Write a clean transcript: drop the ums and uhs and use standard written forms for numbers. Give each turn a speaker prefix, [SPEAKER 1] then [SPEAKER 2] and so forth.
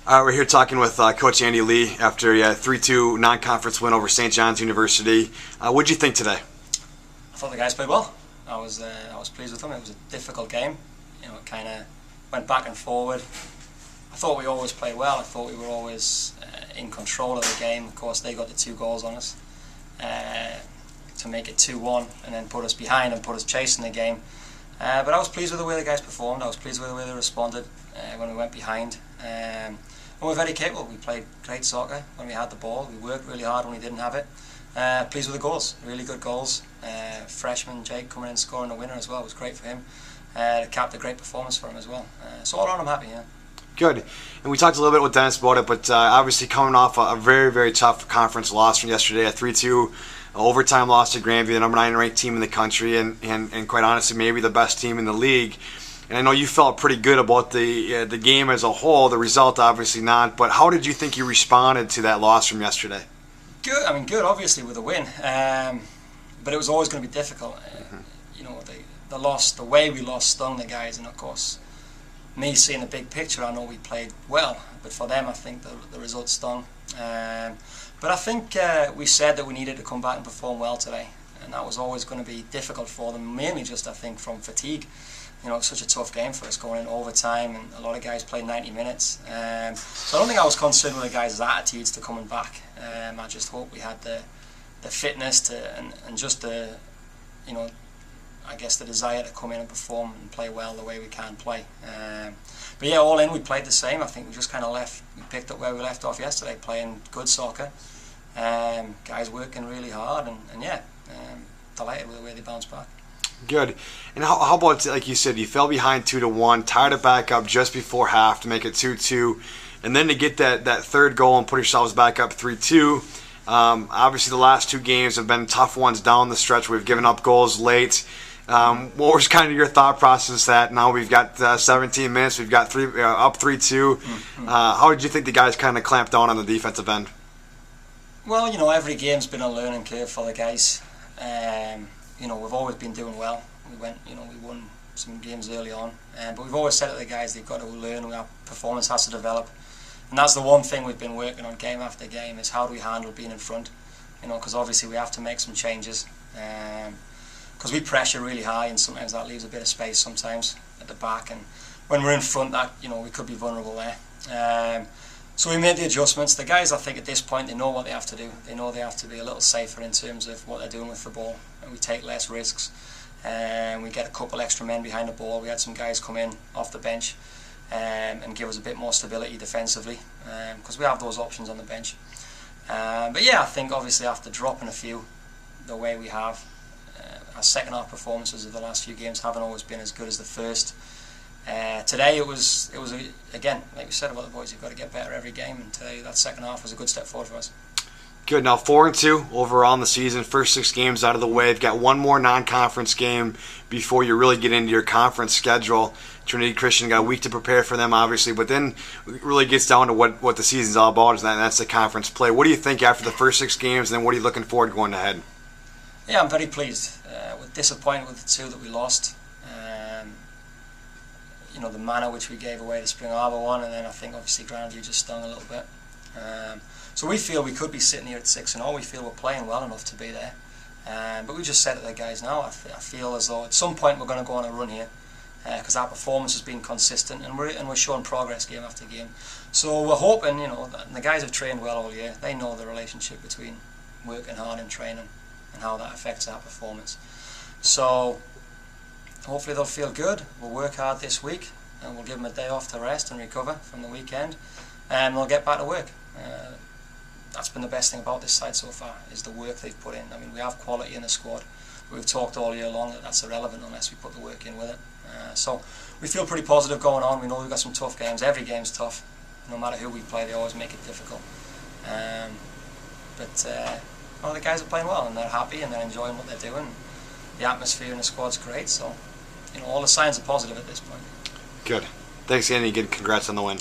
[SPEAKER 1] We're here talking with Coach Andy Lee after a 3-2 non-conference win over St. John's University. What did you think today?
[SPEAKER 2] I thought the guys played well. I was pleased with them. It was a difficult game. You know, it kind of went back and forward. I thought we always played well. I thought we were always in control of the game. Of course, they got the 2 goals on us to make it 2-1 and then put us behind and put us chasing the game. But I was pleased with the way the guys performed. I was pleased with the way they responded when we went behind. And we're very capable. We played great soccer when we had the ball. We worked really hard when we didn't have it. Pleased with the goals, really good goals. Freshman Jake coming in scoring the winner as well was great for him. Capped a great performance for him as well. So all around I'm happy, yeah.
[SPEAKER 1] Good. And we talked a little bit with Dennis about it, but obviously coming off a very, very tough conference loss from yesterday, a 3-2 overtime loss to Grandview, the number 9 ranked team in the country, and quite honestly, maybe the best team in the league. And I know you felt pretty good about the game as a whole. The result, obviously not. But how did you think you responded to that loss from yesterday?
[SPEAKER 2] Good. I mean, good. Obviously, with a win, but it was always going to be difficult. You know, the loss, the way we lost, stung the guys, and of course, me seeing the big picture, I know we played well. But for them, I think the result stung. But I think we said that we needed to come back and perform well today, and that was always going to be difficult for them. Mainly, just I think from fatigue. You know, it's such a tough game for us going in overtime, and a lot of guys played 90 minutes. So I don't think I was concerned with the guys' attitudes to coming back. I just hope we had the fitness to and just the, you know, I guess the desire to come in and perform and play well the way we can play. But yeah, all in, we played the same. I think we just kind of we picked up where we left off yesterday, playing good soccer. Guys working really hard, and yeah, delighted with the way they bounced back.
[SPEAKER 1] Good. And how about, like you said, you fell behind 2-1, tied it back up just before half to make it 2-2, and then to get that third goal and put yourselves back up 3-2. Obviously, the last 2 games have been tough ones down the stretch. We've given up goals late. What was kind of your thought process that now we've got 17 minutes, we've got up 3-2? How did you think the guys kind of clamped down on the defensive end?
[SPEAKER 2] Well, you know, every game's been a learning curve for the guys. You know, we've always been doing well. We won some games early on, but we've always said to the guys they've got to learn. Our performance has to develop, and that's the one thing we've been working on game after game is how do we handle being in front. You know, because obviously we have to make some changes, because we pressure really high, and sometimes that leaves a bit of space sometimes at the back, and when we're in front, that, you know, we could be vulnerable there. So we made the adjustments. The guys, I think, at this point, they know what they have to do. They know they have to be a little safer in terms of what they're doing with the ball. And we take less risks. And we get a couple extra men behind the ball. We had some guys come in off the bench and give us a bit more stability defensively, because we have those options on the bench. But yeah, I think obviously after dropping a few the way we have, our second half performances of the last few games haven't always been as good as the first. Today it was again, like we said about the boys, you've got to get better every game, and today that second half was a good step forward for us.
[SPEAKER 1] Good. Now 4-2 overall in the season, first 6 games out of the way. You've got one more non-conference game before you really get into your conference schedule. Trinity Christian got a week to prepare for them, obviously, but then it really gets down to what the season's all about, and that's the conference play. What do you think after the first 6 games, and then what are you looking forward to going ahead?
[SPEAKER 2] Yeah, I'm very pleased. We're disappointed with the 2 that we lost. You know, the manner which we gave away the Spring Arbor one, and then I think obviously Grandview just stung a little bit. So we feel we could be sitting here at 6-0. We feel we're playing well enough to be there. But we just said to the guys now, I feel as though at some point we're going to go on a run here, because our performance has been consistent, and we're showing progress game after game. So we're hoping, you know, that the guys have trained well all year. They know the relationship between working hard and training and how that affects our performance. So hopefully they'll feel good. We'll work hard this week, and we'll give them a day off to rest and recover from the weekend, and they'll get back to work. That's been the best thing about this side so far, is the work they've put in. I mean, we have quality in the squad. We've talked all year long that that's irrelevant unless we put the work in with it. So we feel pretty positive going on. We know we've got some tough games. Every game's tough. No matter who we play, they always make it difficult. Well, the guys are playing well, and they're happy, and they're enjoying what they're doing. The atmosphere in the squad's great, so you know, all the signs are positive at this point.
[SPEAKER 1] Good. Thanks, Andy. Good. Congrats on the win.